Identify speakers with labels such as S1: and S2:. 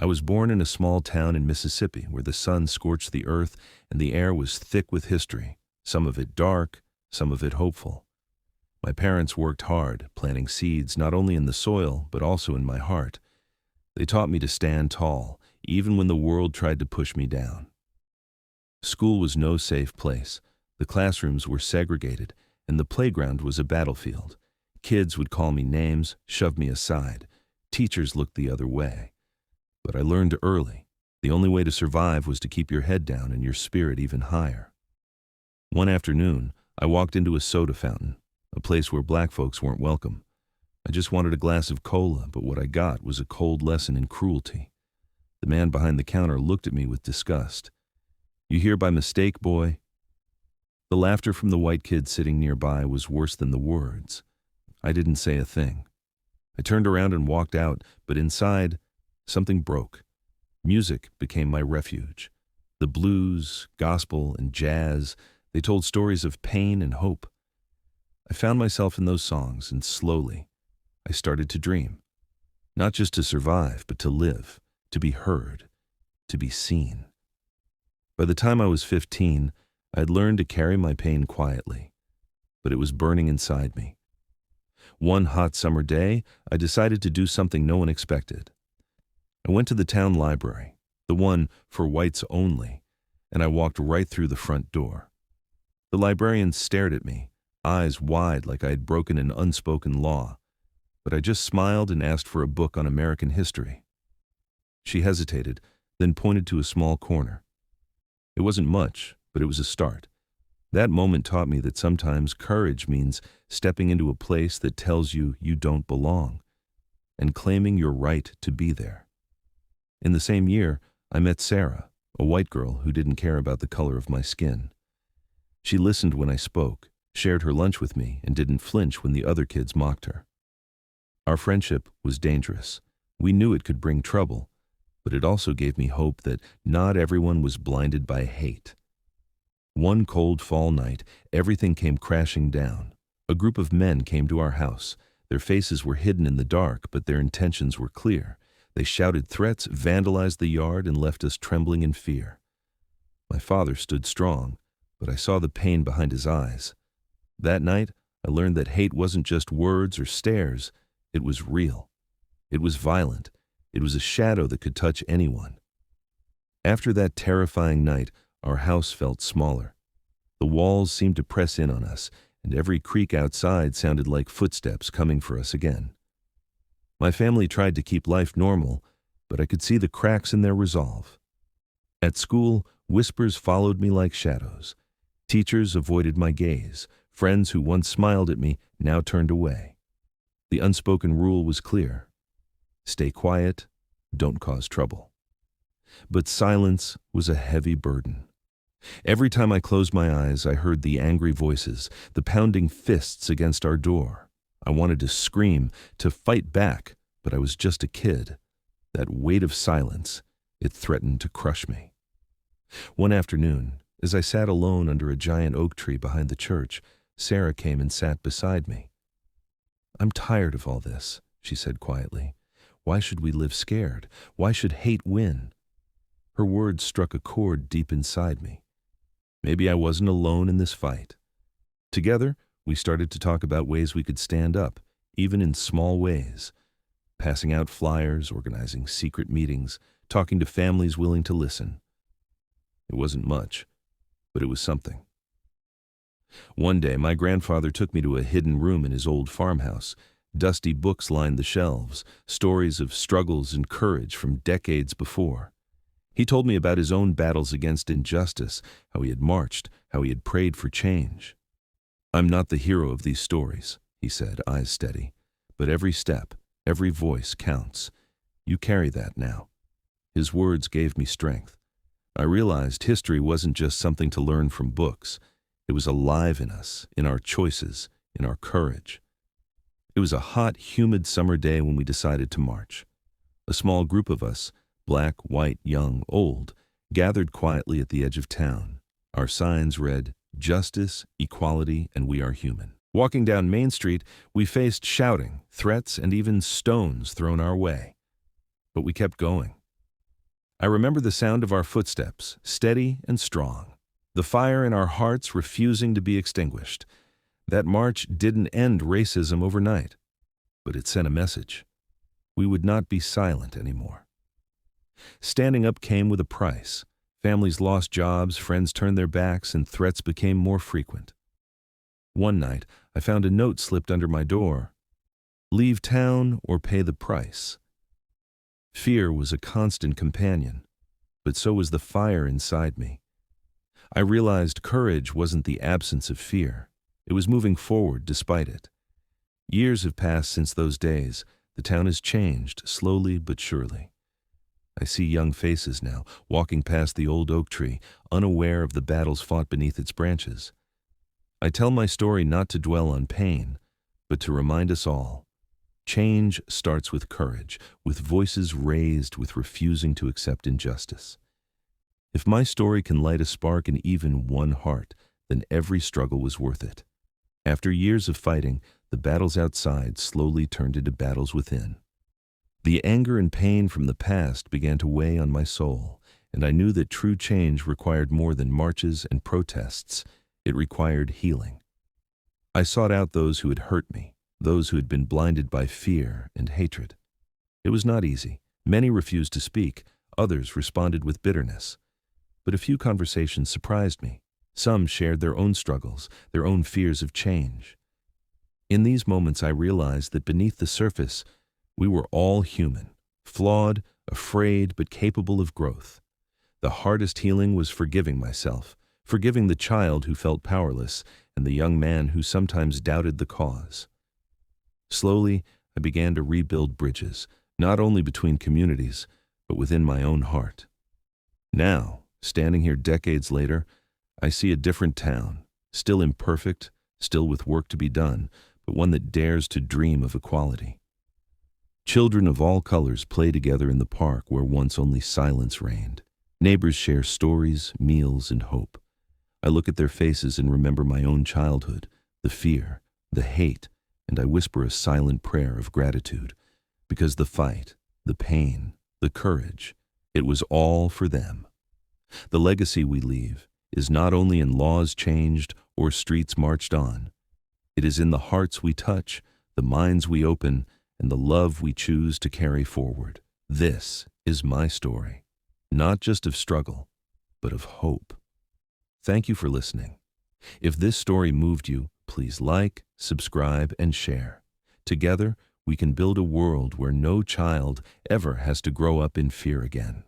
S1: I was born in a small town in Mississippi where the sun scorched the earth and the air was thick with history, some of it dark, some of it hopeful. My parents worked hard, planting seeds not only in the soil but also in my heart. They taught me to stand tall, even when the world tried to push me down. School was no safe place. The classrooms were segregated, and the playground was a battlefield. Kids would call me names, shove me aside. Teachers looked the other way. But I learned early. The only way to survive was to keep your head down and your spirit even higher. One afternoon, I walked into a soda fountain, a place where black folks weren't welcome. I just wanted a glass of cola, but what I got was a cold lesson in cruelty. The man behind the counter looked at me with disgust. "You here by mistake, boy?" The laughter from the white kid sitting nearby was worse than the words. I didn't say a thing. I turned around and walked out, but inside, something broke. Music became my refuge. The blues, gospel, and jazz, they told stories of pain and hope. I found myself in those songs, and slowly, I started to dream. Not just to survive, but to live, to be heard, to be seen. By the time I was 15, I had learned to carry my pain quietly, but it was burning inside me. One hot summer day, I decided to do something no one expected. I went to the town library, the one for whites only, and I walked right through the front door. The librarian stared at me, eyes wide like I had broken an unspoken law, but I just smiled and asked for a book on American history. She hesitated, then pointed to a small corner. It wasn't much, but it was a start. That moment taught me that sometimes courage means stepping into a place that tells you you don't belong, and claiming your right to be there. In the same year, I met Sarah, a white girl who didn't care about the color of my skin. She listened when I spoke, shared her lunch with me, and didn't flinch when the other kids mocked her. Our friendship was dangerous. We knew it could bring trouble, but it also gave me hope that not everyone was blinded by hate. One cold fall night, everything came crashing down. A group of men came to our house. Their faces were hidden in the dark, but their intentions were clear. They shouted threats, vandalized the yard, and left us trembling in fear. My father stood strong, but I saw the pain behind his eyes. That night, I learned that hate wasn't just words or stares. It was real. It was violent. It was a shadow that could touch anyone. After that terrifying night, our house felt smaller. The walls seemed to press in on us, and every creak outside sounded like footsteps coming for us again. My family tried to keep life normal, but I could see the cracks in their resolve. At school, whispers followed me like shadows. Teachers avoided my gaze. Friends who once smiled at me now turned away. The unspoken rule was clear. Stay quiet, don't cause trouble. But silence was a heavy burden. Every time I closed my eyes, I heard the angry voices, the pounding fists against our door. I wanted to scream, to fight back, but I was just a kid. That weight of silence, it threatened to crush me. One afternoon, as I sat alone under a giant oak tree behind the church, Sarah came and sat beside me. "I'm tired of all this," she said quietly. "Why should we live scared? Why should hate win?" Her words struck a chord deep inside me. Maybe I wasn't alone in this fight. Together, we started to talk about ways we could stand up, even in small ways. Passing out flyers, organizing secret meetings, talking to families willing to listen. It wasn't much, but it was something. One day, my grandfather took me to a hidden room in his old farmhouse. Dusty books lined the shelves, stories of struggles and courage from decades before. He told me about his own battles against injustice, how he had marched, how he had prayed for change. "I'm not the hero of these stories," he said, eyes steady, "but every step, every voice counts. You carry that now." His words gave me strength. I realized history wasn't just something to learn from books. It was alive in us, in our choices, in our courage. It was a hot, humid summer day when we decided to march. A small group of us, black, white, young, old, gathered quietly at the edge of town. Our signs read, "Justice, Equality, and We Are Human." Walking down Main Street, we faced shouting, threats, and even stones thrown our way. But we kept going. I remember the sound of our footsteps, steady and strong, the fire in our hearts refusing to be extinguished. That march didn't end racism overnight, but it sent a message. We would not be silent anymore. Standing up came with a price. Families lost jobs, friends turned their backs, and threats became more frequent. One night, I found a note slipped under my door. Leave town or pay the price. Fear was a constant companion, but so was the fire inside me. I realized courage wasn't the absence of fear. It was moving forward despite it. Years have passed since those days. The town has changed, slowly but surely. I see young faces now, walking past the old oak tree, unaware of the battles fought beneath its branches. I tell my story not to dwell on pain, but to remind us all. Change starts with courage, with voices raised, with refusing to accept injustice. If my story can light a spark in even one heart, then every struggle was worth it. After years of fighting, the battles outside slowly turned into battles within. The anger and pain from the past began to weigh on my soul, and I knew that true change required more than marches and protests. It required healing. I sought out those who had hurt me, those who had been blinded by fear and hatred. It was not easy. Many refused to speak, others responded with bitterness. But a few conversations surprised me. Some shared their own struggles, their own fears of change. In these moments I realized that beneath the surface, we were all human, flawed, afraid, but capable of growth. The hardest healing was forgiving myself, forgiving the child who felt powerless and the young man who sometimes doubted the cause. Slowly, I began to rebuild bridges, not only between communities, but within my own heart. Now, standing here decades later, I see a different town, still imperfect, still with work to be done, but one that dares to dream of equality. Children of all colors play together in the park where once only silence reigned. Neighbors share stories, meals, and hope. I look at their faces and remember my own childhood, the fear, the hate, and I whisper a silent prayer of gratitude, because the fight, the pain, the courage, it was all for them. The legacy we leave is not only in laws changed or streets marched on. It is in the hearts we touch, the minds we open, and the love we choose to carry forward. This is my story, not just of struggle, but of hope. Thank you for listening. If this story moved you, please like, subscribe, and share. Together, we can build a world where no child ever has to grow up in fear again.